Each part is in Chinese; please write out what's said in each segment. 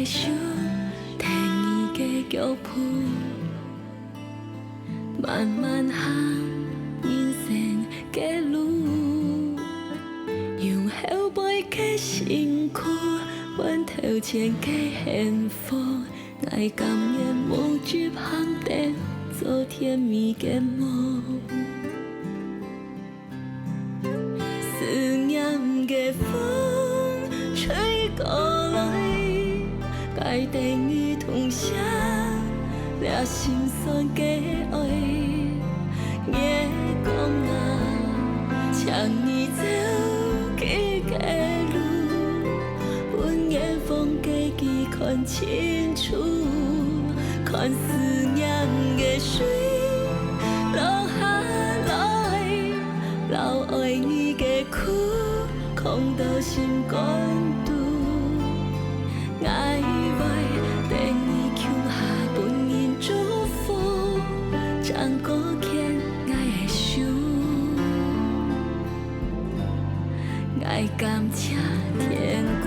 想天意的剧谱，慢慢行人生的路，用后背的辛苦，换头前的幸福，爱甘愿无惧航电，做甜蜜的梦。思念的风吹过来，该等于同乡，了心酸的爱。月光啊，将你走去的路，阮眼风过去看清楚，看思念的水落下来，留爱你的苦，空到心肝肚，爱袂等你琼下本人祝福，将过欠爱的想，爱感谢天公。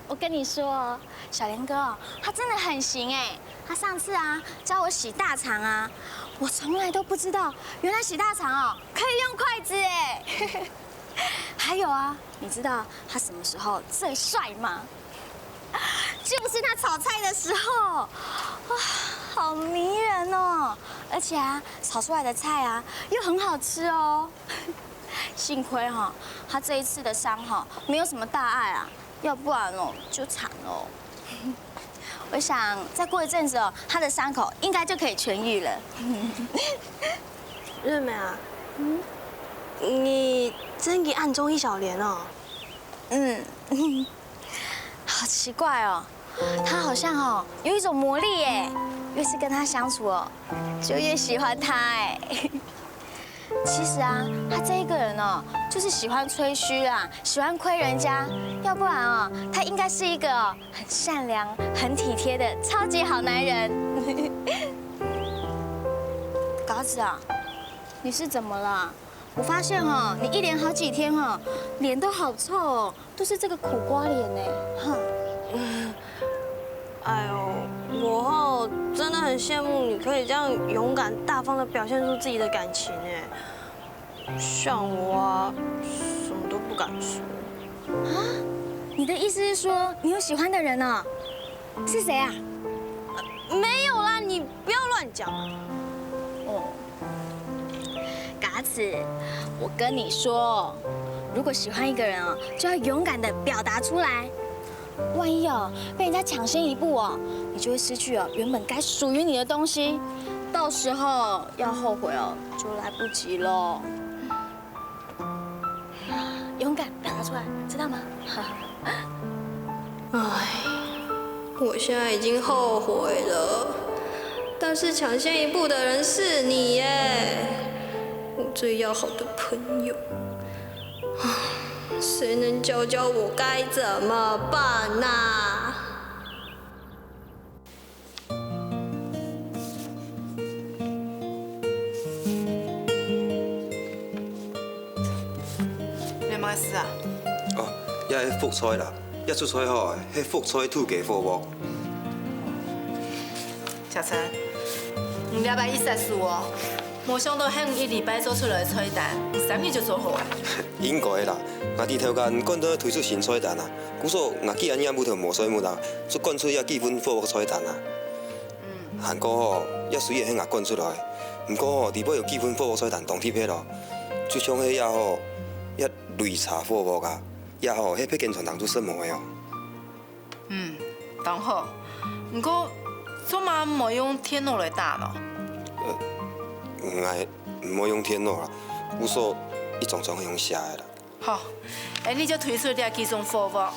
我跟你说哦，小莲哥哦，他真的很行哎。他上次啊教我洗大肠啊，我从来都不知道，原来洗大肠哦可以用筷子哎。还有啊，你知道他什么时候最帅吗？就是他炒菜的时候，哇，好迷人哦！而且啊，炒出来的菜啊又很好吃哦。幸亏哈，他这一次的伤哈没有什么大碍啊。要不然哦，就惨了。我想再过一阵子哦，他的伤口应该就可以痊愈了。日美啊，你真给暗中一小莲哦。好奇怪哦，他好像哦有一种魔力耶，越是跟他相处哦，就越喜欢他哎。其实啊，他这一个人哦，就是喜欢吹嘘啦，喜欢亏人家。要不然哦，他应该是一个很善良、很体贴的超级好男人。嘎子啊，你是怎么了？我发现哦，你一连好几天哦，脸都好臭哦，都是这个苦瓜脸呢。哼。哎呦，我真的很羡慕你可以这样勇敢大方的表现出自己的感情哎。像我啊，什么都不敢说。啊？你的意思是说你有喜欢的人呢？是谁啊？没有啦，你不要乱讲。哦，嘎子，我跟你说，如果喜欢一个人哦，就要勇敢的表达出来。万一哦被人家抢先一步哦，你就会失去哦原本该属于你的东西，到时候要后悔哦就来不及了。勇敢表达出来，知道吗？唉，我现在已经后悔了，但是抢先一步的人是你耶，我最要好的朋友。谁能教教我该怎么办呐？你冇事啊？哦，遐迄福菜啦，遐出菜好诶，迄福菜土鸡火锅。小陈，你了解意思是哦？没想到迄一礼拜做出来的菜单，3日就做好啊！应该啦，我伫头间管到推出新菜单啊，故说我既然也木头无水木啦，就管出遐基本火锅菜单啊。韩国吼，也随个迄个管出来，不过吼，伫尾有基本火锅菜单当贴迄咯，就像迄也吼，遐擂茶火锅啊，也吼，迄配件传当做什么的哦？当好，不过做嘛冇用天罗来打咯。爱唔好用天罗啦，故说伊常常用写的啦。好，你就推出啲基种火锅，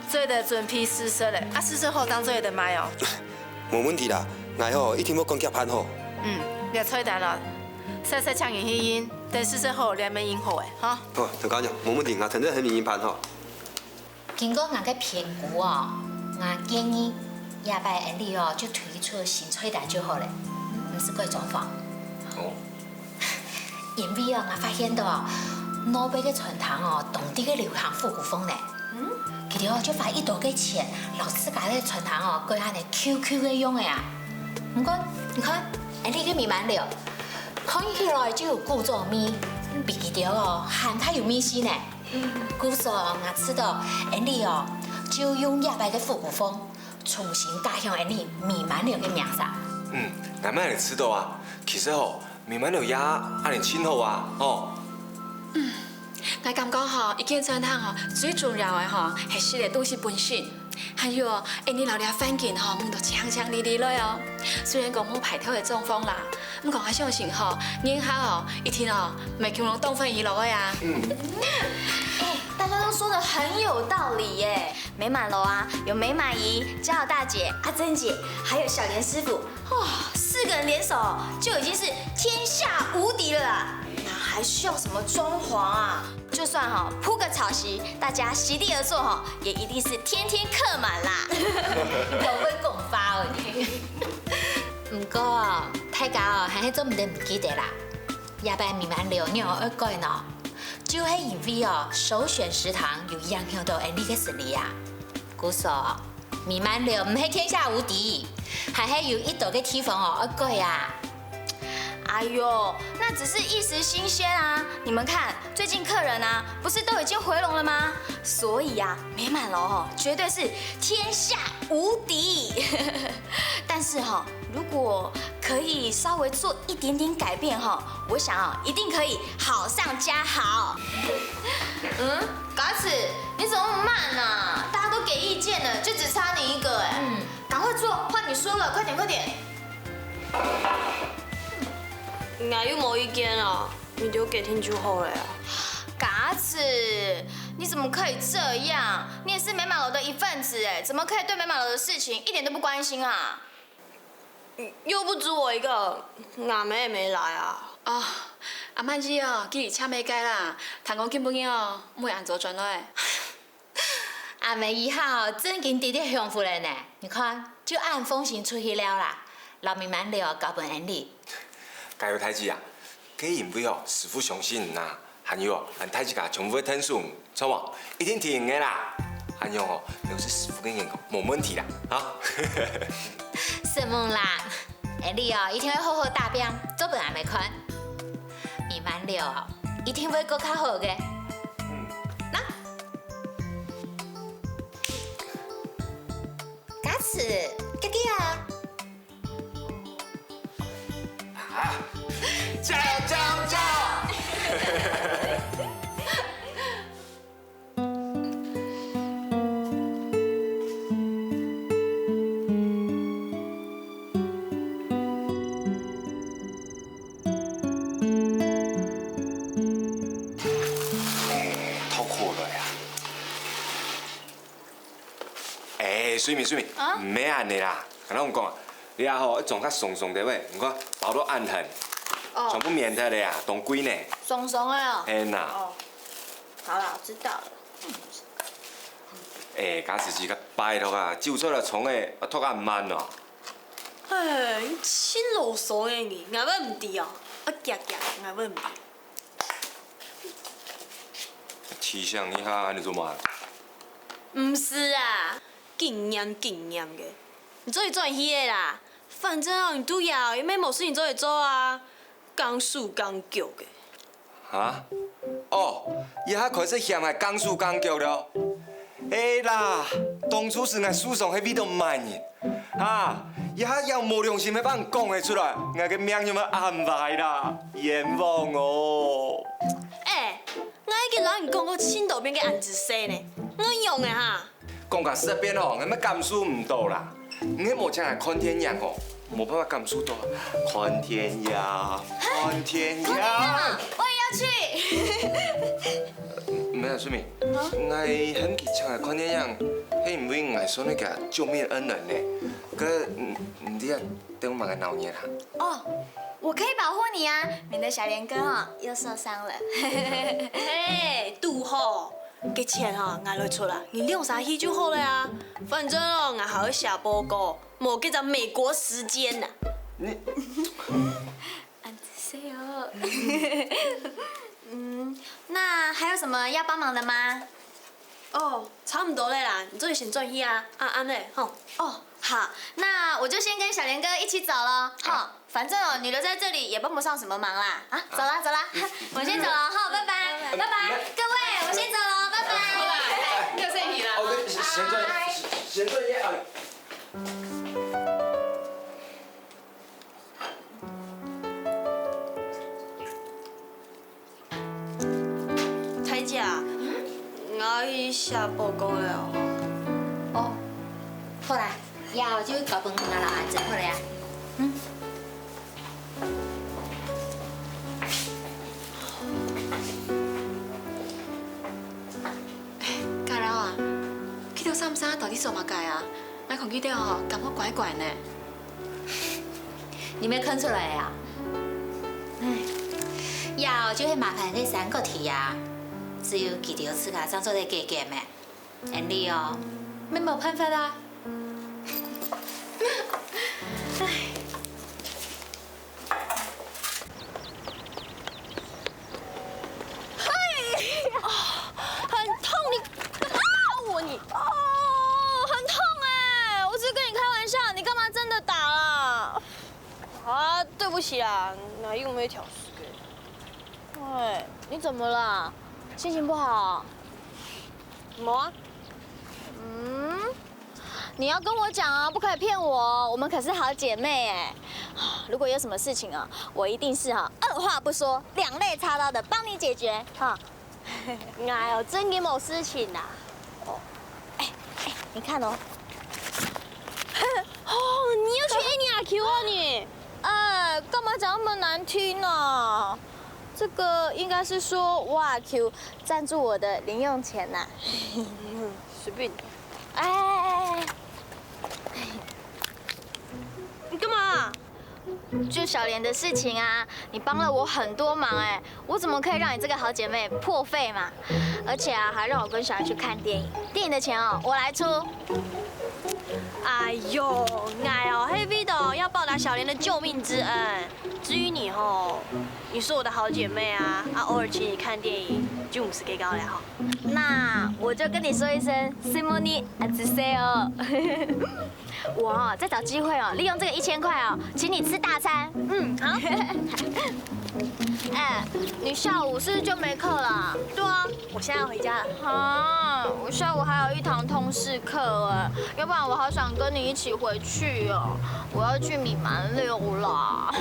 做的准批试色嘞，试色后当做的卖哦。冇问题啦，爱吼一天要讲夹盘吼。列菜单啦，细细抢引去印，等试色后两面印好诶，哈。好，头家娘，冇问题，我承认很明盘吼。经过我个评估哦，我建议下摆安利哦就推出新菜单就好了，不是贵装潢。哦。因为哦，我发现到哦，老北的传统哦，当地的流行复古风呢。佢哋哦就花一大嘅钱，让自家的传统哦改安尼 QQ 嘅用的啊。不过你看，安利嘅米蛮料，看起来就有古早味，比佢哋哦还太有味鲜呢。故说我知道安利哦，就用亚白的复古风，重新加上安利米蛮料的名啥。咱们安尼知道啊。其实吼，米蛮料也安尼亲好啊，吼。我感觉吼，一件传统吼，最重要的吼，系食的都是本身。还有哦，你老俩反境吼，闻到香香哩哩嘞哦。虽然讲冇排头的中风啦，不过我相信吼，年下哦，一天哦，袂穷拢东风一路的呀。大家都说的很有道理耶。美满楼啊，有美满姨、嘉豪大姐、阿珍姐，还有小莲师傅，哇，4个人联手就已经是天下无敌了啦。哪还需要什么装潢啊？就算铺个草席，大家席地而坐也一定是天天客满啦。有会讲法哦你。不过哦，大家哦还是做唔得唔记得啦。亚白米蛮料你而改呢？就系因为哦，首选食堂有影响到安利嘅实力啊。故说米蛮料唔系天下无敌，还系有一道嘅地方哦而改啊。哎呦，那只是一时新鲜啊！你们看，最近客人啊，不是都已经回笼了吗？所以啊，美满楼绝对是天下无敌。但是如果可以稍微做一点点改变我想一定可以好上加好。嘎子，你怎么那么慢呢？大家都给意见了，就只差你一个哎。赶快做，换你说了，快点快点。我又冇意见啊，你留给听就好了呀。嘎子，你怎么可以这样？你也是美满楼的一份子哎，怎么可以对美满楼的事情一点都不关心啊？又不止我一个，阿妹也没来啊。哦，阿曼姐哦，记请没改啦，谈讲根本哦，冇按做转来。阿妹以后真经直接享福了呢，你看就按风行出去了啦，老米蛮料搞本安利。加油太子啊！给因为哦，师傅相信呐，还有哦，咱太子家全部的腾讯，错无？一定停的啦。还有哦，要是师傅跟人讲，没问题啦，啊。什么啦？安利哦，一定会好好打拼，做本阿妹看。米蛮料哦，一定会更较好嘅。那，假此，哥哥啊。加油加油加油！透苦了呀！水面，唔免安尼啦，跟我讲啊，你啊吼，装较松松的喂，唔看包到暗痕。全部棉的呀，冻鬼呢？松松的哦。嘿呐。哦，好啦，我知道了。假使是个拜托啊，照出来创的，拖啊唔慢哦。你真啰嗦的你，我要唔对哦，我夹，我要唔对。气象一下，你做嘛？唔是啊，经验的，你做去迄个啦，反正你拄要，又咩无事情做会做啊。刚树刚脚的。哈？哦，伊遐开始嫌系刚树刚脚了。啦，当初是俺书上迄味道慢呢。哈，伊遐要无良心的把人讲会出来，俺个命就要安排啦，冤枉哦。我已经老人讲过青豆边个案子生呢，我用的哈。讲到这边哦，俺们甘肃唔到啦，俺无像来看天样哦。没办法甘肃到，看天涯，看天涯。我也要去。没有，水明，我很记唱的看天样，迄因为我说那个救命恩人呢，可你啊，等我买个闹热啦。哦，我可以保护你啊，免得小莲哥又受伤了。杜好，给钱哈，俺来出啦，你用啥去就好了呀。反正哦，俺还要写报告，莫给咱美国时间呐。你，安塞哦。那还有什么要帮忙的吗？哦，差不多了啦，你做先转去啊，安嘞，吼。哦，好，那我就先跟小莲哥一起走了，哈。反正哦，你留在这里也帮不上什么忙啦。啊，走啦走啦，我先走了，哈，拜拜拜拜，各位，我先走了，拜拜。又是你了。哦，先转一下。太姐，我去写报告了。哦，好啦，以后就交饭我老安整好了呀。家人啊，去到三沙到底做乜解啊？俺看去到哦，感觉怪怪呢。你没看出来呀？哎，以后就会麻烦这3个题呀，只有记条自家上做的加减的，安尼哦，没办法啦。很痛，你打我你！哦，很痛哎！我只是跟你开玩笑，你干嘛真的打了？啊，对不起啦，俺又没挑事的。喂，你怎么了？心情不好？没啊。你要跟我讲啊，不可以骗我哦，我们可是好姐妹哎。如果有什么事情啊，我一定是二话不说，两肋插刀的帮你解决哈。哎呦，真嘅冇事情啦。哦，你看哦。哦，你又去 ANIQ 啊你？干嘛讲那么难听呢？这个应该是说哇 Q 赞助我的零用钱呐。随便。哎，你干嘛？就小莲的事情啊，你帮了我很多忙哎，我怎么可以让你这个好姐妹破费嘛？而且啊，还让我跟小莲去看电影，电影的钱哦，我来出。哎呦，黑 V 的要报答小莲的救命之恩。至于你吼，你是我的好姐妹啊，偶尔请你看电影就不是给高了哈。那我就跟你说一声 Simoni Aziseo。我再找机会哦，利用这个1000块哦，请你吃大餐。好。你下午是不是就没课了？对啊，我现在要回家了。啊，我下午还有一堂通识课哎，要不然我好想跟你一起回去哦。我要去米蛮6啦。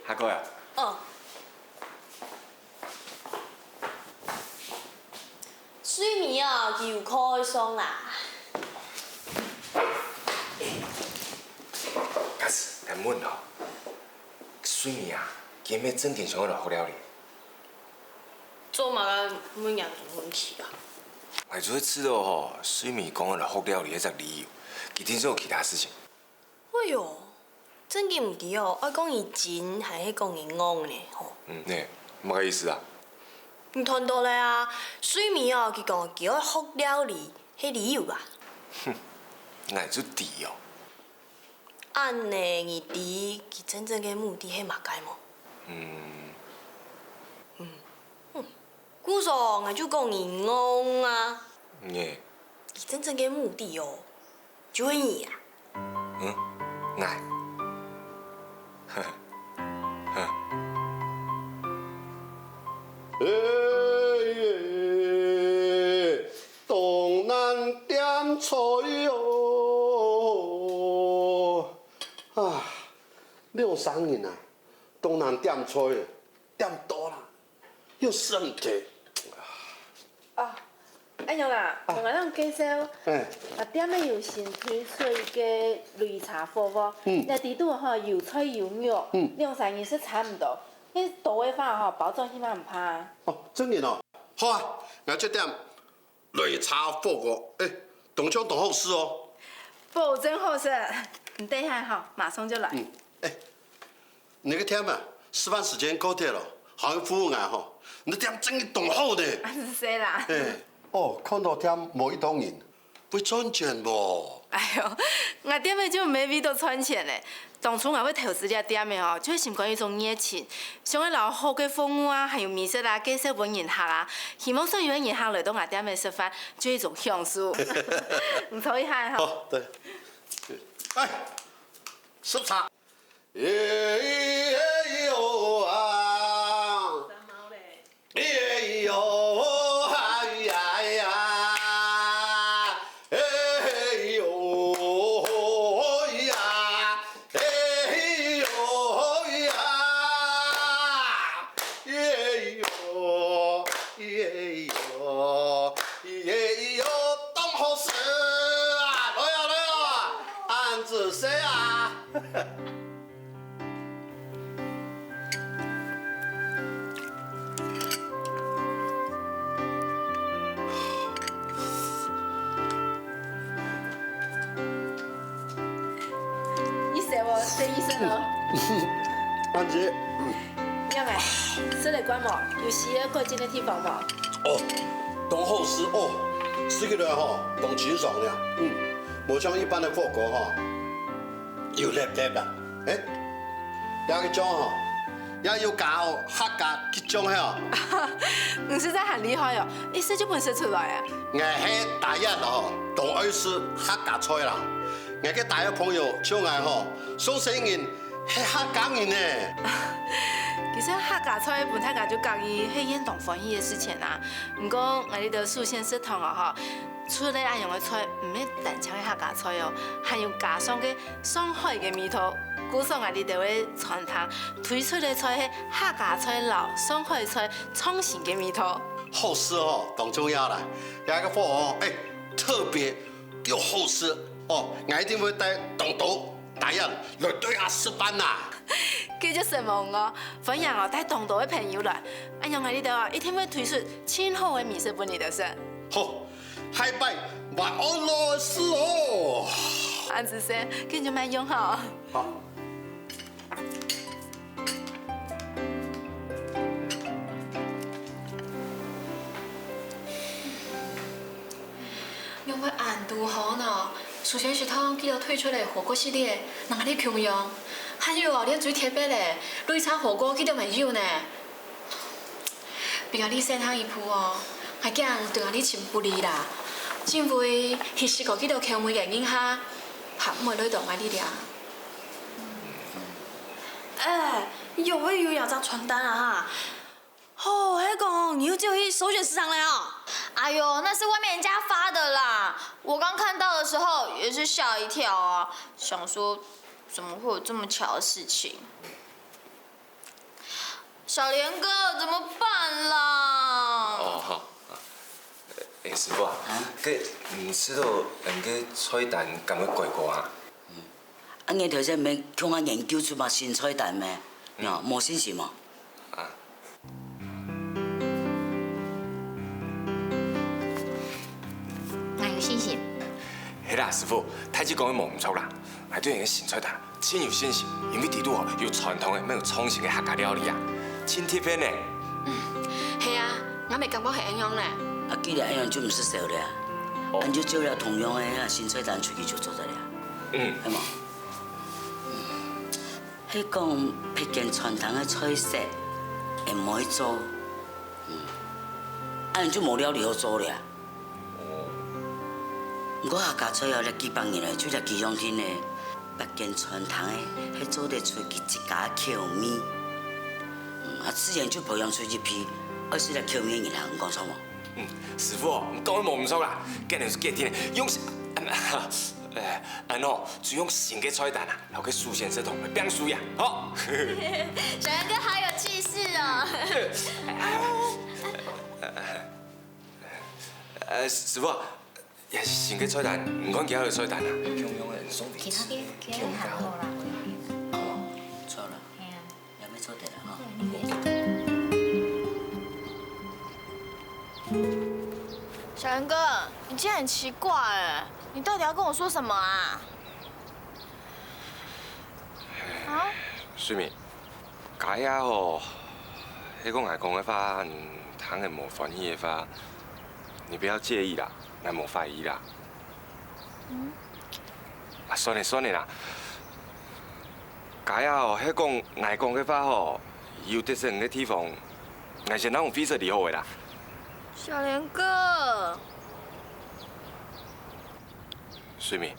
阿哥呀。哦。水眠啊，又开松啦。假使难问哦，水眠啊，今日整天上就好了哩。做嘛个每样都问题啊。为做知道吼，水眠讲了好了哩，迄只理由，其天有其他事情。哎呦，真嘅唔记哦，我讲伊真还是讲伊戆呢吼。呢，乜个意思啊？你看到了啊，水眠哦，佢讲叫我好了哩，迄理由啊。哼，俺就知哦。按呢，伊知佢真正嘅目的係嘛解么？故說我就講伊戆啊。呢？伊真正嘅目的哦，就係伊啊。俺。呵呵。东南点菜哟，啊，2、3年啊，东南点菜点多啦，又身体。啊，阿娘啊，我咱介绍，点的又新推出一个擂茶服务，那底度哈又脆又肉，2、3年是差唔多，那多位饭哈包装起码唔怕。哦，真嘅哦，好啊，我这点擂茶服务，动枪动好事哦。保证好食，你等一下哈，马上就来。那个天嘛，吃饭时间到点了，还有服务员吼，你店整个动好呢。是谁啦？哦，看到店无一档人，会赚钱不？哎呦，我店的就没味道赚钱嘞。当初我要投资这店的哦，就是心关一种热情，想要留好嘅服务啊，还有美食啊，介绍本人客啊，希望所有人客来到我店的吃饭，就一种享受。唔错一下哈。哦，对。哎，吃茶。哎呦啊！哎呦哎呀呀！哎呦呀！哎呦呀！哎呦哎呦哎呦，当好事啊！来呀，俺是谁啊？陈医生哦，安姐，样哎，室内管无，有需要过进的地方无？哦，当好事哦，吃起来吼，当清爽了，无像一般的火锅吼，又辣辣啦，也个种吼，也有加哦，客家迄种吼。你实在很厉害哦，一说就本事出来啊。我系大一吼，都爱吃客家菜啦。我嘅大学朋友像我吼，上生人系客家人呢。其实客家菜本身就介意系演同欢喜嘅事情啊。不过我哋到素先食堂啊吼，除了爱用嘅菜，唔系单唱嘅客家菜哦，还有加上嘅上海嘅味道。故说我哋就会传堂推出嘅菜系客家菜老上海菜创新嘅味道。好吃哦，当重要啦。有一个货哦，特别又好吃哦，我一定会带东东大人来对下吃饭呐。叫做什么哦？欢迎哦，带东多嘅朋友来。哎呀，我哋度啊，一定会推出千好嘅美食本嚟度食。好，嗨拜晚安老师哦。安子生，跟住慢用好。好。因为暗度好呢，首先是汤记得推出嚟火锅系列，哪里共用？还有哦，你最特别嘞，擂茶火锅记得没有呢？别个你先汤一铺哦，还惊对你情不利啦。因为其实个记得口味嘅影下，拍唔来到我哋俩。有没有两张传单啊？哦，还讲你又就去首选市场了哦。哎呦，那是外面人家发的啦！我刚看到的时候也是吓一跳啊，想说怎么会有这么巧的事情？小莲哥，怎么办啦？哦好，师傅啊，佮唔知道人个菜单敢要改过啊？啊，你头先咪叫我研究出嘛新菜单咩？冇信心嘛？啊。我有信心。係啦，師傅，太子講嘅冇唔錯啦，係對人嘅新菜單真有信心，因為地度哦有傳統嘅，咩有創新嘅客家料理啊，真貼片呢。係啊，我咪感覺係咁樣咧。啊，既然咁樣就唔是少了，俺就照了同樣嘅新菜單出去就做得了。係嘛？係講偏見傳統嘅菜式，會唔可以做？俺就冇料理好做了。我客家菜有咧幾百年嚟，就係吉祥天咧，北京傳統嘅，係做得出佢自家口味。啊，自然就培養出一批愛食嚟口味嘅人，唔講錯嘛。師傅哦，講嘅冇唔錯啦，今日是幾天用就用新嘅菜單啊，留給蘇先生同埋變數呀，好。小楊哥好有氣勢哦！師傅，也是新嘅菜單，唔講其他嘅菜單啊。其他嘅行路啦。哦，錯啦，有咩錯的啦？哈。小楊哥，你今天很奇怪哎，你到底要跟我說什麼啊？啊？水明，家遐吼，迄个外公的话，汤的无欢喜的话，你不要介意啦，咱无法医啦。啊，算了算了啦。家遐吼，迄讲外公的话吼，有得胜的地方，那是咱用非常利好的啦。小莲哥，水明，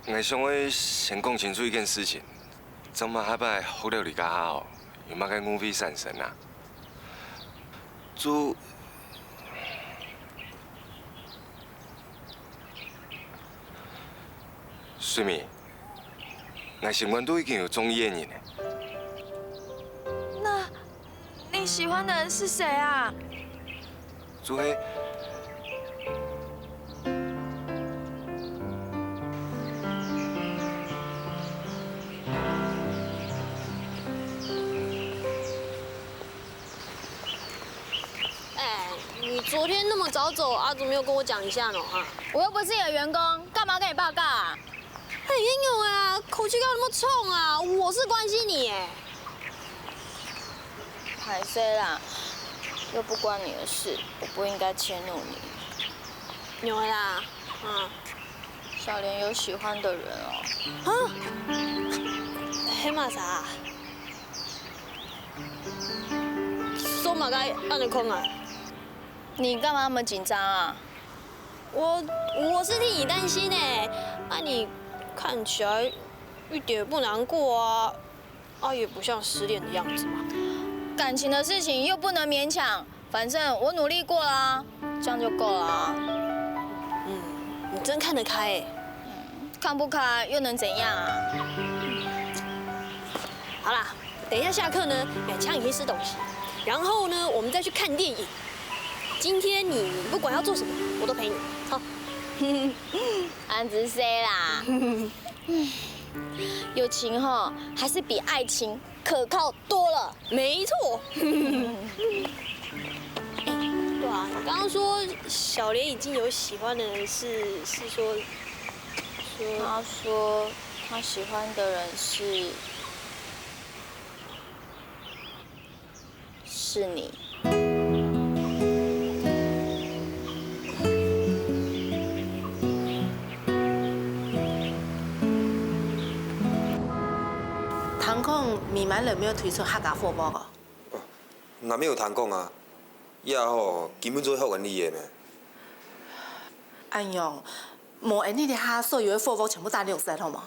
我想要先讲清楚一件事情，昨晚迄摆福了你家吼，有冇个误会产生啊？主，水明，我心肝都已经有中意的人了。那你喜欢的人是谁啊？主黑。你昨天那么早走，阿祖没有跟我讲一下呢啊？我又不是你的员工，干嘛跟你报告啊？很冤有啊，口气干那么冲啊！我是关心你哎。海 C 啦，又不关你的事，我不应该迁怒你。有啦，小莲有喜欢的人哦。啊？黑马啥？说嘛该按着空啊。你干嘛那么紧张啊？我是替你担心哎，你看起来一点也不难过啊，也不像失恋的样子嘛。感情的事情又不能勉强，反正我努力过啦，这样就够了啊。你真看得开哎。看不开又能怎样啊？好啦，等一下下课呢，强也可以吃东西，然后呢，我们再去看电影。今天你不管要做什么，我都陪你。好，安子 C 啦，友情哈还是比爱情可靠多了。没错。对啊，你刚刚说小莲已经有喜欢的人，是说？他说他喜欢的人是你。唐控米满人没有推出客家货包个？哪没有谈讲啊？也吼根本做福原你的呢。哎呦，无按你的哈所有的货包全部打6折好吗？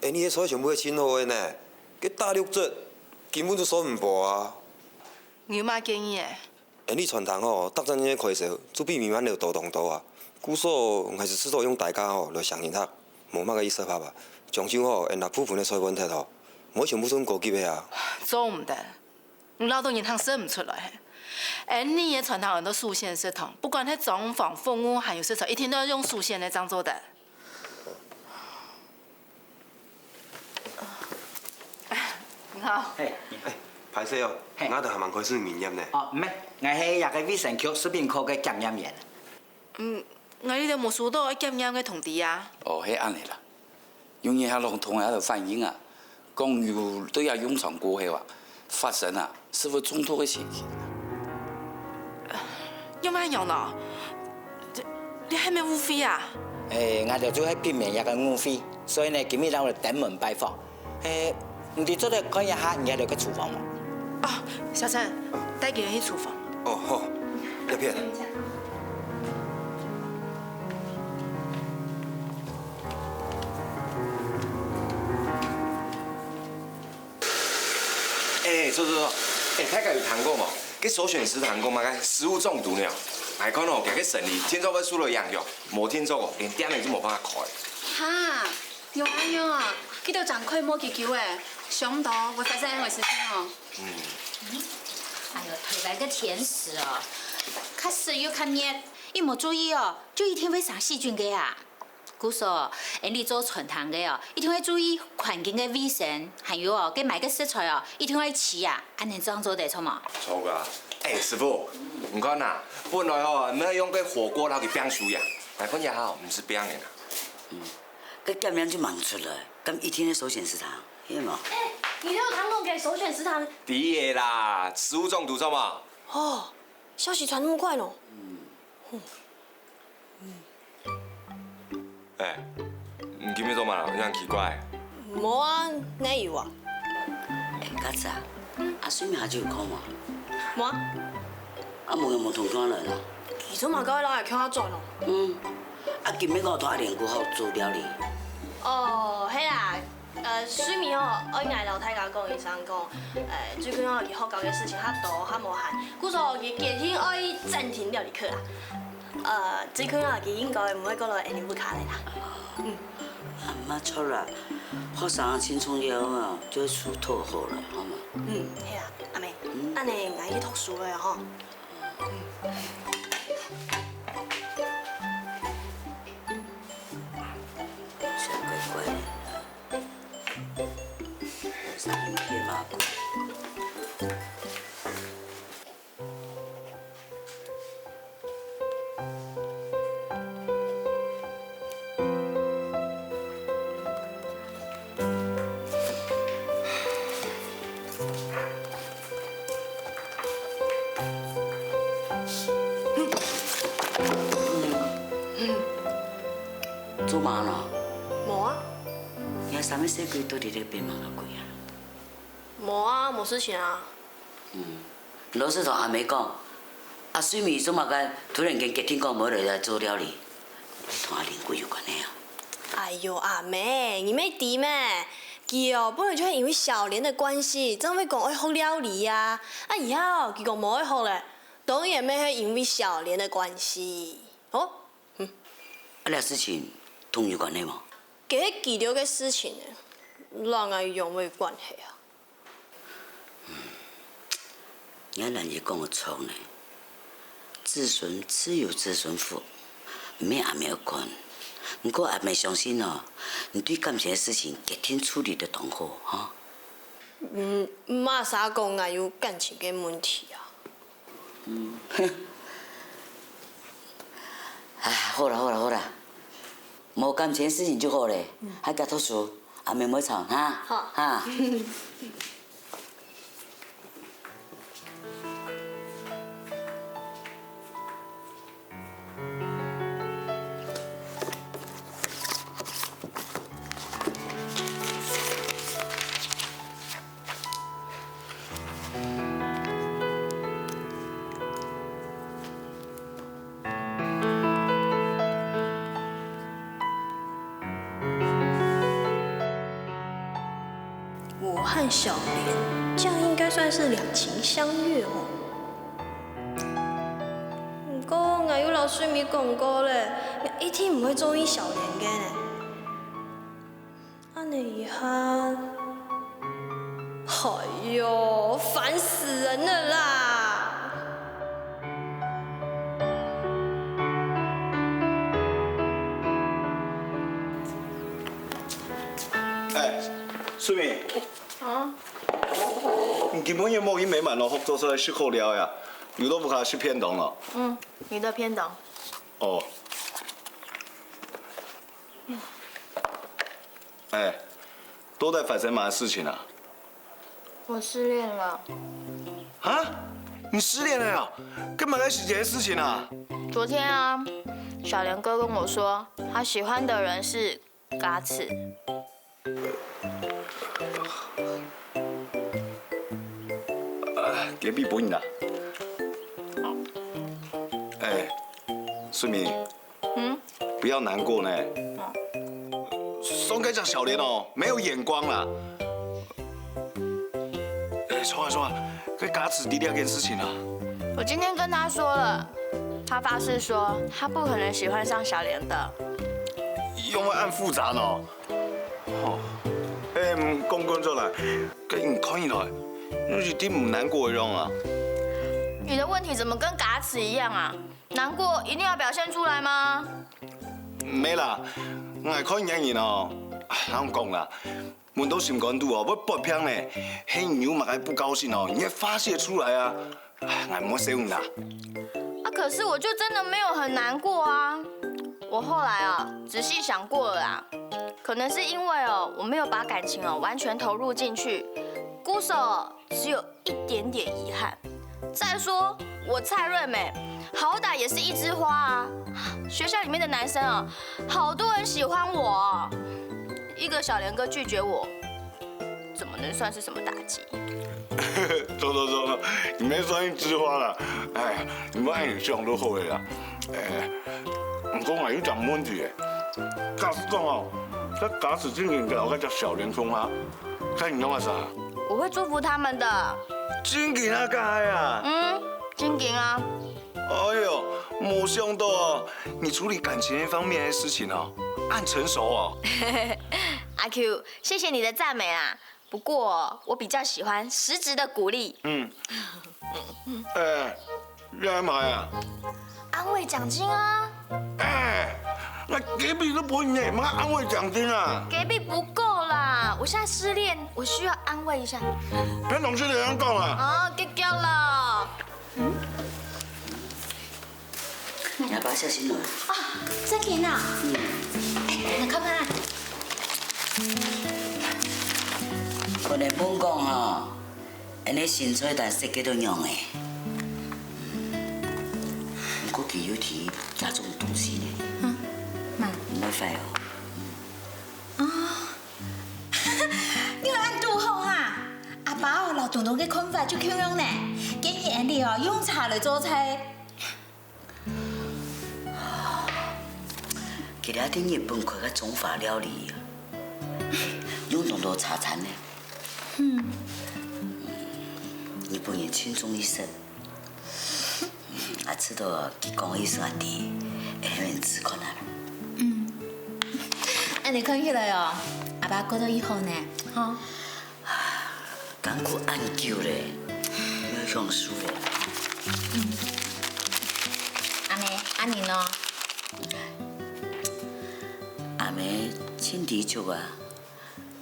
你迄菜全部是新货的呢，佮打6折，根本就算唔破啊。有嘛建议诶？你传统吼，搭上这些开销，就比米满了多动多啊。故说还是适当用大家吼来上心读，无乜个意思拍吧。将就吼，那部分的菜问题吼，冇全部算高级的啊。做唔得，你劳动银行生唔出来。你的传统很多数线系统，不管是总房、房屋还有市场，一天都要用数线来这样做的。你好。歹势哦，我着还蛮开始面验呢。唔係，我係一個衛生局食品科嘅檢驗員。我呢度冇收到檢驗嘅通知啊。係安尼啦。因為喺龍同喺度反映啊，講有對啊用上過後啊，發生啊是否衝突嘅情形。有咩用呢？你係咪誤會啊？我哋做係避免一個誤會，所以呢，今日我哋登門拜訪。你做得看一下你哋嘅廚房嗎？小陳，帶佢去廚房。好，一片。坐，大家有談過冇？佮首選食堂講嘛，個食物中毒了，還講哦，家個生理聽做要輸了養藥，無聽做哦，連點名都無辦法開。哈，有安樣啊？佢都真快摸救救誒，想唔到會發生呢回事情哦。哎呦，推來個甜食哦，看濕又看熱，一冇注意哦，就一定會生細菌嘅啊。故說，你做傳統嘅哦，一定會注意環境嘅衛生，還有哦，佮買個食材哦，一定會試啊，安尼這樣做得錯嘛？錯噶，師傅，唔該呐，本來哦，唔係用個火鍋撈去冰酥呀，但講也好，唔是冰嘅啦。個檢驗就問出來，咁一天的首选食堂，有冇？你都有堂口给首选食堂？第的啦，食物中毒错嘛？哦，消息传那么快咯。哎，唔记咩做嘛啦？有样奇怪。无啊，哪有啊？哎，嘎子啊，阿水明下就有空嘛？无啊，啊，无有无同款人啊？其实嘛，搞老来抢我转咯。啊，今日我同阿莲姑好做料理。哦，嘿啦，水面吼，我应该老太家讲医生讲，最近吼伊学校嘅事情较多，较无闲，故说伊今天爱暂停料理课啊。最近啊，伊应该唔会过来下年不卡嚟啦。啊，唔错啦，学生青春了啊，就会出透好了，好嘛？嘿啦，阿妹，安尼我去读书了吼。小乖乖的，啥物事嘛？做嘛呢？无啊，你三尾洗鬼到底咧变忙到鬼啊？无啊，无事情啊。老师同阿妹讲，阿水米做嘛个突然间决定讲无来做料理，同阿玲贵有关系啊？哎呦，阿妹，你没提咩？佢哦，本来就是因为小莲的关系，怎会讲爱学料理呀？啊，以后佢讲无爱学咧，当然咩系因为小莲的关系。哦，啊，那事情同有关系吗？佢迄记录嘅事情呢，让我有咩关系啊？你人家讲的错呢，子孙自有子孙福，唔免阿妹管。不过阿妹相信哦，你对感情的事情决定处理得当好哈。妈啥讲我有感情嘅问题啊？哎，好啦，无感情的事情就好嘞，还加读书，阿妹唔好吵哈。好哈。我和小莲，这样应该算是两情相悦哦。不过我有老水咪讲过咧，我一定唔会中意小莲嘅呢。安尼一下，哎呦，烦死人了啦！哎，水明。啊？你根本也冇去美满咯，做出来是好料呀，有都不卡是偏懂了。你的偏懂。哦。哎，都在发生嘛事情啊？我失恋了。啊？你失恋了呀？干嘛在洗这些事情啊？昨天啊，小莲哥跟我说，他喜欢的人是嘎子。隔壁本啦。哎，顺明。不要难过呢。松开讲小莲哦，没有眼光啦。哎，说啊，跟嘎子弟弟那件事情啊。我今天跟他说了，他发誓说他不可能喜欢上小莲的。因为按复杂呢。哦。哎，讲工作啦，跟唔可以来，你一定唔难过的种啊。你的问题怎么跟嘎子一样啊？难过一定要表现出来吗？没啦，我係看人人哦，啷講啦？問到心肝肚哦，要搏拼呢，黑牛嘛還不高興哦，你要發泄出來啊！我唔好使用啦。可是我就真的沒有很難過啊。我后来啊仔细想过了啦，可能是因为我没有把感情完全投入进去，姑嫂只有一点点遗憾。再说我蔡瑞美，好歹也是一枝花啊，学校里面的男生好多人喜欢我，一个小莲哥拒绝我，怎么能算是什么打击？走，你没算一枝花啦，哎，你们爱你这样都好的啦，不过有一点问题的，假使讲这假使今年有个叫小莲风啊，看你弄啥？我会祝福他们的。真紧啊，该啊？真紧啊。哎呦，没想到你处理感情方面的事情按成熟哦。阿 Q， 谢谢你的赞美啊。不过我比较喜欢实质的鼓励。你干嘛呀？安慰奖金啊。那隔壁都不会呢，妈安慰奖金啊？隔壁不够啦，我现在失恋，我需要安慰一下。跟同事这样讲啊？结交了。你爸小心哦。真紧啊！你看看。我连本讲安尼新菜单设计都用的，不过佢有提加种东西呢。唔要快你話按拄好哈，阿爸老動動嘅看法就咁樣呢，建議安尼用茶來做菜。其他啲日本佢嘅中法料理，用咁多茶餐呢。日本人轻重一生，知道佢講意思阿弟，會很自可能。安尼看起來阿爸過得以後呢，艱苦研究咧，要用書咧。安尼咯。阿妹親地足啊，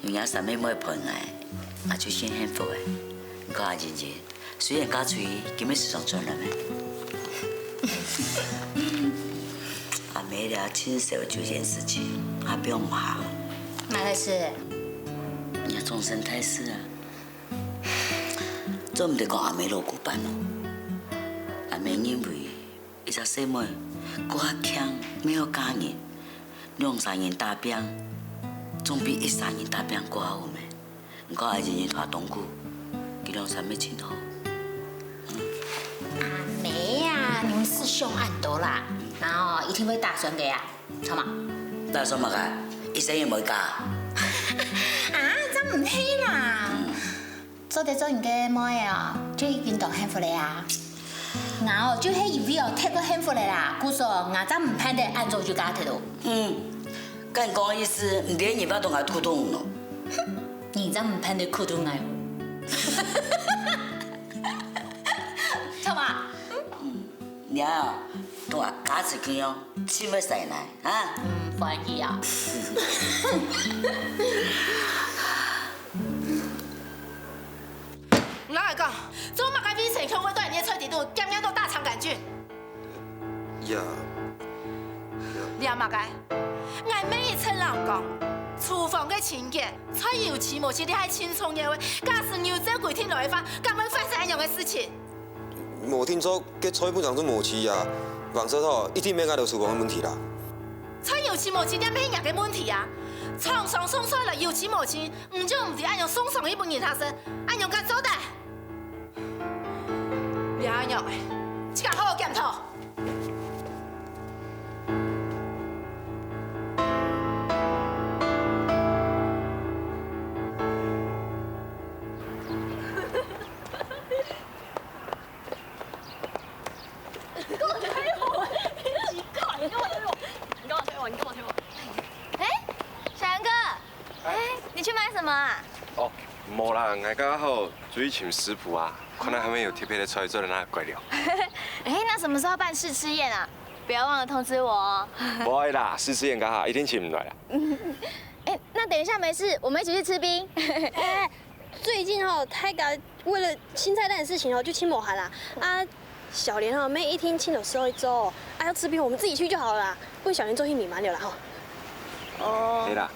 用嘢三妹妹盆來，就先幸福誒。唔過阿姐姐，雖然家嘴今日時常轉了咩？阿妹咧親手這件事情，她不用怕。哪個事？你終身太師啊！做唔得講阿妹老古板咯。阿妹認為，一隻細妹，個較強，沒有家人，兩三人打拼，總比一三人打拼過好咩？唔過阿姐姐拖冬菇，佢兩三妹親好。阿妹呀，你們師兄按多啦，然後一定會打算嘅呀，錯嘛？打算乜噶？一生也冇嫁。真唔係啦，做得做人嘅妹就已經當幸福咧啊！我就係以為太過幸福咧啦，故說我真唔盼得按做就嫁得到。咁講意思，唔點你把同我互動咯？你真唔盼得互動啊？錯嘛？娘，同我假子佢樣，錢要使來啊？歡喜啊！我來講，做乜嘅危險強會對人哋吹地度，點樣都大腸桿菌。呀，你阿媽嘅，我每一次人講，廚房嘅清潔，菜油起無起，你係輕鬆嘅話，假使牛仔鬼天來翻，咁樣發生一樣嘅事情。無聽說嘅菜本上都無起啊，黃叔頭一定免解到廚房嘅問題啦。菜油起無起，點係人嘅問題啊？床上送出來油起無起，唔就唔是按用送上一本人他生，按用佢做的。你按用誒，即刻好好檢討。冇啦，我剛好注意請食譜啊，可能還沒有特別的菜做的那個貴料。那什麼時候辦試吃宴啊？不要忘了通知我哦。不會啦，試吃宴剛好一定請唔來啦。那等一下沒事，我們一起去吃冰。最近泰嘎為了新菜單的事情就請無閒啦。小蓮妹一聽請就收一周，要吃冰我们自己去就好了啦，问小莲做去米蛮了啦吼。哦。对啦，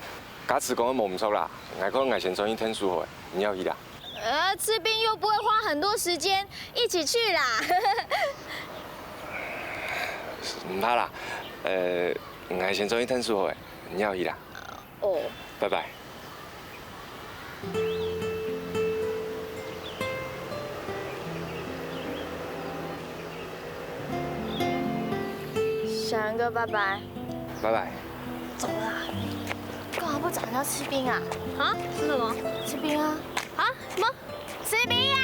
假词讲得无唔错啦，我讲我先做去天书会，你要去啦。吃冰又不会花很多时间，一起去啦。唔怕啦，我先做去天书会，你要去啦。哦。拜拜。小杨哥，拜拜。拜拜。走了。干嘛不找人家吃冰啊？啊？吃什么？吃冰啊！啊？什么？吃冰啊！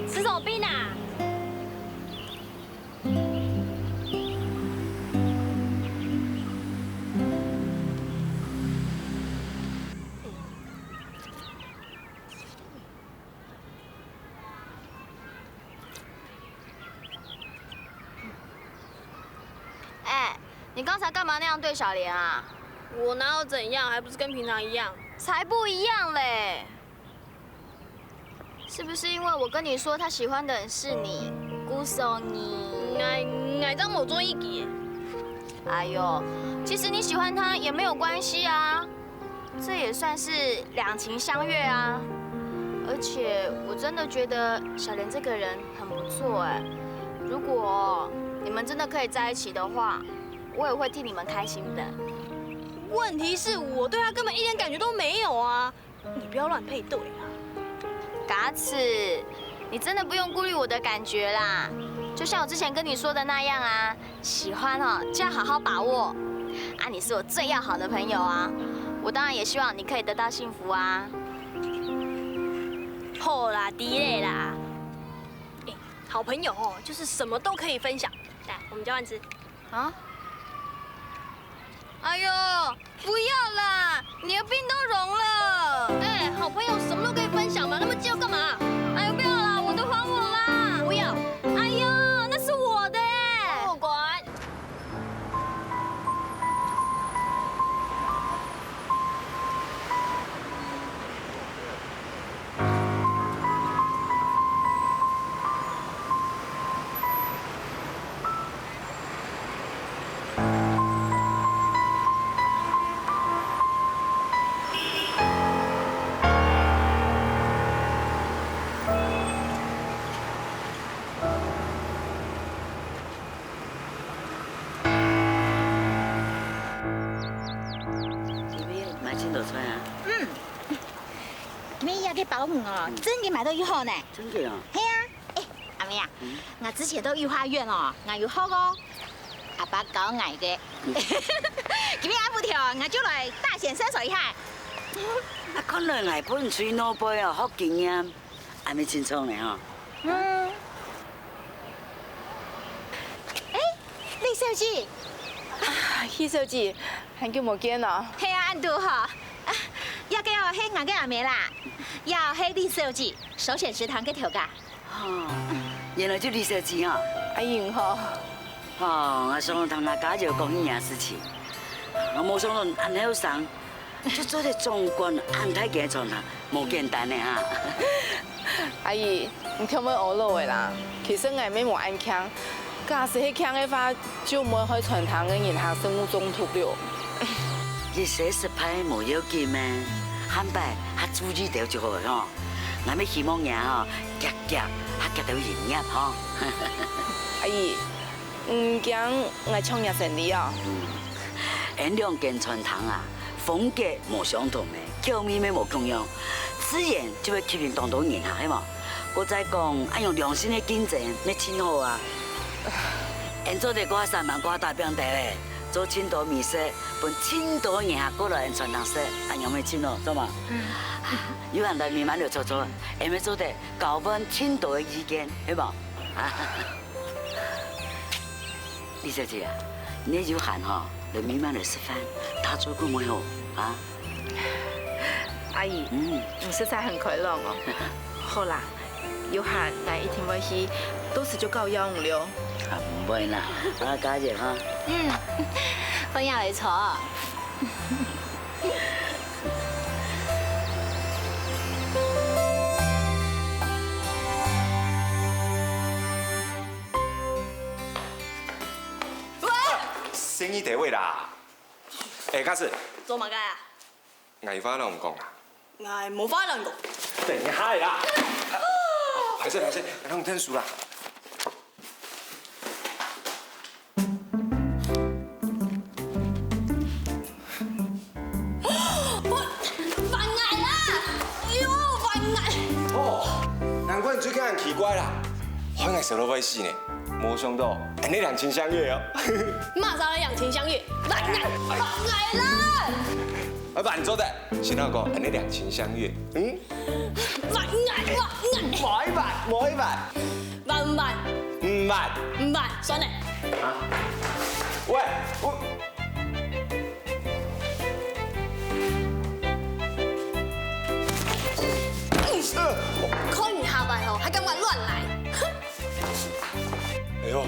吃什么冰啊？你刚才干嘛那样对小莲啊？我哪有怎样，还不是跟平常一样？才不一样嘞！是不是因为我跟你说他喜欢的人是你，姑嫂你？我当冇做意见。哎呦，其实你喜欢他也没有关系啊，这也算是两情相悦啊。而且我真的觉得小莲这个人很不错哎，如果你们真的可以在一起的话，我也会替你们开心的。问题是我对他根本一点感觉都没有啊！你不要乱配对啊！嘎子，你真的不用顾虑我的感觉啦。就像我之前跟你说的那样啊，喜欢哦就要好好把握。啊，你是我最要好的朋友啊，我当然也希望你可以得到幸福啊。好啦，滴嘞啦。好朋友哦，就是什么都可以分享。来，我们交换吃。啊？哎呦，不要啦，你的冰都融了。哎，好朋友什么都可以分享嘛，那么急要干嘛？哎呦，不要啦，我的还我啦。不要。哎呦，那是我的哎。不管。你保姆哦，真嘅买到1號呢？真嘅啊？係啊，誒，阿妹啊，我之前到御花園哦，我有學哦，阿爸教我嘅。今日阿不條，我就來大顯身手一下。啊，看來我本水腦杯哦，好經驗，還沒清楚呢吼。嗯。李小姐。李小姐，很久冇見啦。係啊，安度嗬。要嘅哦，係我嘅阿妹啦，要係李小姐首選食堂嘅調價。哦，原來就李小姐啊。阿英嗬。哦，我想同大家就講一件事情，我冇想到安後生就做得總管安太嘅床堂，冇簡單嘅哈。阿姨，你聽我學落嘅啦，其實我妹冇安強，假使係強嘅話，就冇去傳堂嘅銀行生物中途了。你40派冇要緊咩？漢擺他注意到就好吼。我咪希望嘢吼，夾夾他夾到營業吼。阿姨，唔驚我創業成你啊？因兩間傳堂啊，風格冇相同嘅，口味咪冇共樣，自然就會吸引當到人客，係嘛？我再講，按用良心嘅競爭，咪真好啊！因做得嗰3萬個大餅袋咧。做青島美食，本青島人客過來傳堂食，按樣咪真咯，知嘛？有人來慢慢就做做，因為做得搞本青島嘅意見，係嘛？李小姐啊，你有閒嗬，就慢慢嚟食飯，打咗個沒有啊？阿姨，你實在很快樂哦。好啦，有閒我一定會去，到時就搞邀唔了。唔會啦，啊家姐哈。分享嚟坐。哇！生意地位啦。哎，假使做乜嘅啊？藝花都唔講啊？我冇翻兩個。等一下啦。排先，讓我聽書啦。犯眼啦！哎呦，犯眼！哦，難怪你最近很奇怪啦，海外手都會死呢，冇想到你兩情相悅哦。馬上兩情相悅，犯眼啦！阿爸，你做的，先那個你兩情相悅，犯眼！冇一萬，犯唔犯？唔萬，唔犯，算你。啊？喂，我。看你下班後還敢亂來！哎呦，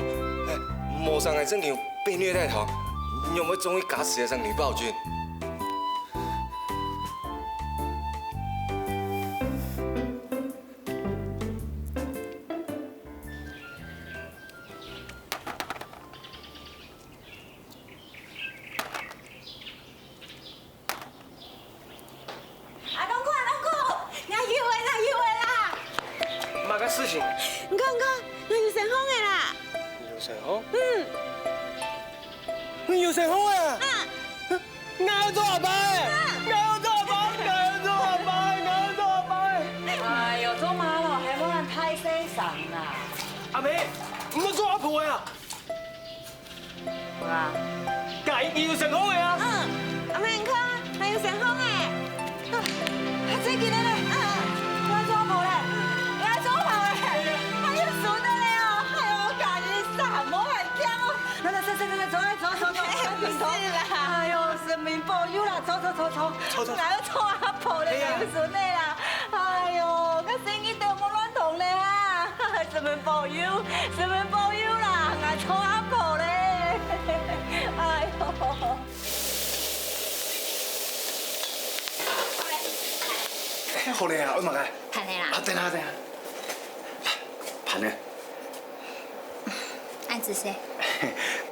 莫上來正經被虐待頭，你有沒有終於搞死了上女暴君？事情，唔講，我要成功嘅啦。有成功？你有成功啊？我要做阿爸我要做阿爸，哎呦，做媽咯，係冇人太細神啦。阿妹，唔好做阿婆啊！啊？計要成功嘅啊？阿妹唔看，係要成功嘅。阿姐見到你，我做阿婆咧。哎呦，神明保佑啦！走，我要做阿婆咧，有順利啦！哎呦，個生意都冇亂動咧啊！神明保佑啦！我做阿婆咧，哎呦！好靚啊！我問下。睇你啦。等下。盤呢？按姿勢。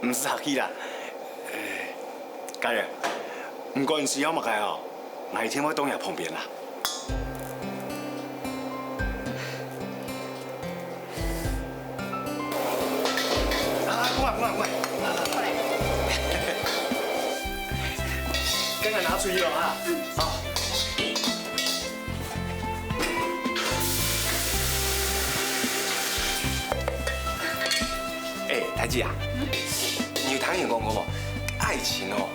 唔是客氣啦。家人，唔關事有乜嘅哦，我聽我當日旁邊啦。過來，剛剛拿出去了啊！好。哎，太姐啊，你有聽人講過冇？愛情哦。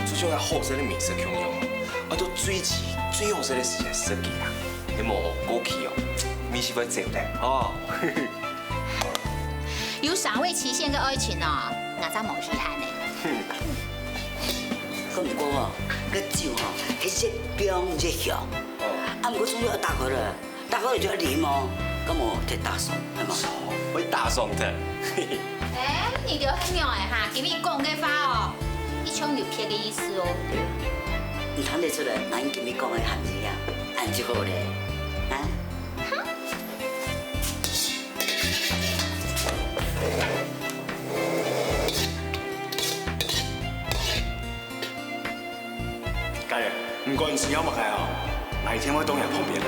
最重要好色的美色享用，啊，都追求最好色的事情設計啊，你冇過期哦，米是會走的哦。有賞味期限嘅愛情哦，我真冇稀罕呢。不過哦，個酒哦，係越冰越香。啊，唔過總要打開了，打開就要啉哦，咁我得打爽，係嘛？會打爽的。哎，你就很妙哎哈，今日講嘅話哦。一腔流撇的意思哦。唔睇得出來，俺今日講的含義啊，按就好咧，啊？家人，唔關事有乜嘅哦，我聽我當日旁邊啦。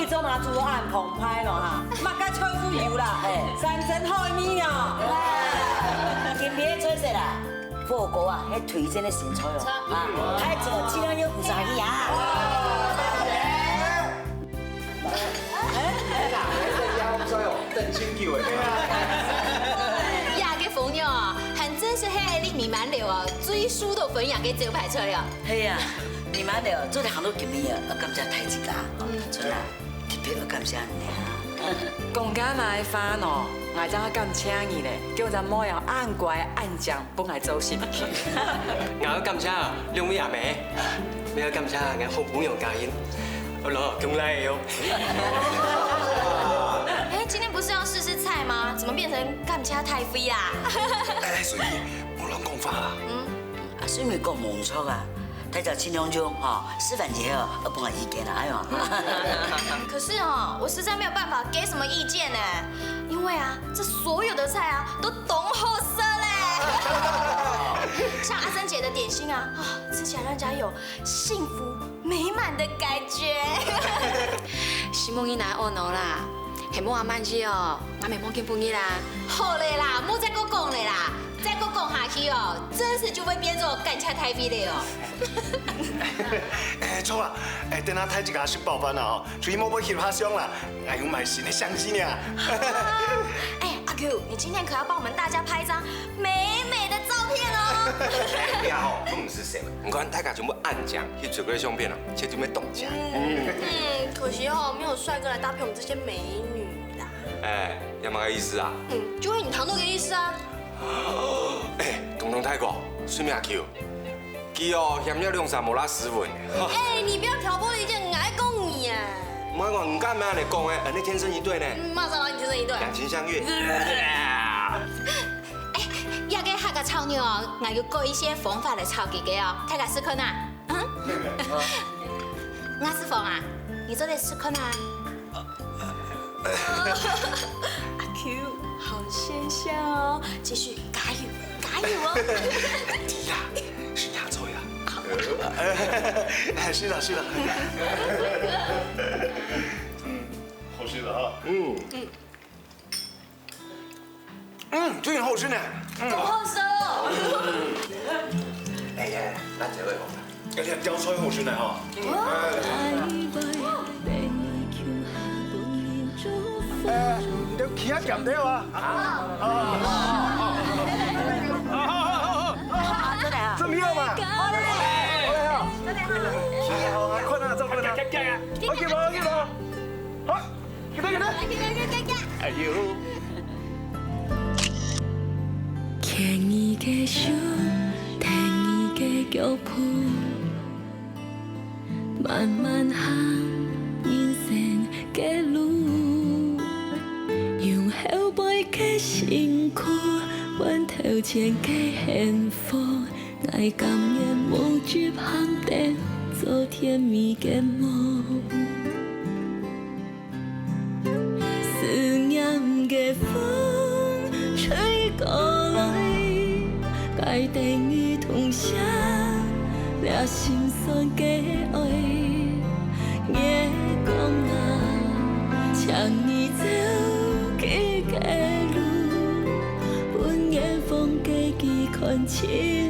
做馬做按澎湃咯哈，乜家吹出油啦，山珍海味哦。今日做啥啦？火鍋啊，喺推薦的新菜哦，啊，還做盡量有五十個呀。鄧清叫嘅。呀，個朋友啊，還真是喺你米滿流啊，最輸到分享嘅招牌菜啊。係啊，米滿流做得行到今日啊，感謝太子家，出來。特別感謝你啊！公家買飯哦，我真係咁請你咧，叫咱某人按乖按獎，本來做先。我感謝兩位阿妹，我要感謝我好朋友家人，好咯，恭喜喲！哎，今天不是要試試菜嗎？怎麼變成感謝太妃啦？哎，所以無人讲法啦？啊，水妹讲无错啊，大家尽量就示范一下，我帮下意见啦，哎呦。可是我实在没有办法给什么意见呢，因为这所有的菜都懂好色嘞。像阿珍姐的点心吃起来让人家有幸福美满的感觉。希望你来学喏啦，系莫阿慢子哦，我咪莫见半日啦。好嘞啦，莫再给我讲嘞啦，再给我讲下去真是就会变做干恰太妃了错啦，等下睇一家食饱饭啦出去莫要翕下相啦，哎呦买新的相机呢。阿 Q， 你今天可要帮我们大家拍一张美美的照片哦。呀我唔是谁，唔管大家全部按奖去做嗰啲相片切就咩动奖。可惜没有帅哥来搭配我们这些美女啦。有冇个意思啊？就会你堂哥的意思啊。东太哥，水面阿 Q， 佢嫌了2-3无拉斯文。你不要挑拨离间，我爱讲你啊。我唔敢咩你讲诶，你天生一对呢。马上让你天生一对。两情相悦。要给下个操牛我要过一些方法来操给给大家试看呐。我是凤啊，你做的试看呐。阿 Q， 好现象哦，继续加油，加油哦！你呀，是亚洲呀。是啦是啦。好吃的哈。最近好吃呢。好好吃哦。咱这位而且椒菜好吃呢哈。你起下咸啲啊？真妙嘛！好嘞，好，困啊，做困啊，我叫我，好，记得，哎呦。牵伊的手，听伊的脚步，慢慢行人生的路，用后背的辛苦，换头前的幸福，爱甘愿无惧旁边，做甜蜜的梦。思念的风吹过来。该等于同乡，俩心酸的爱，夜光牵你走去的路，半夜风给伊看清。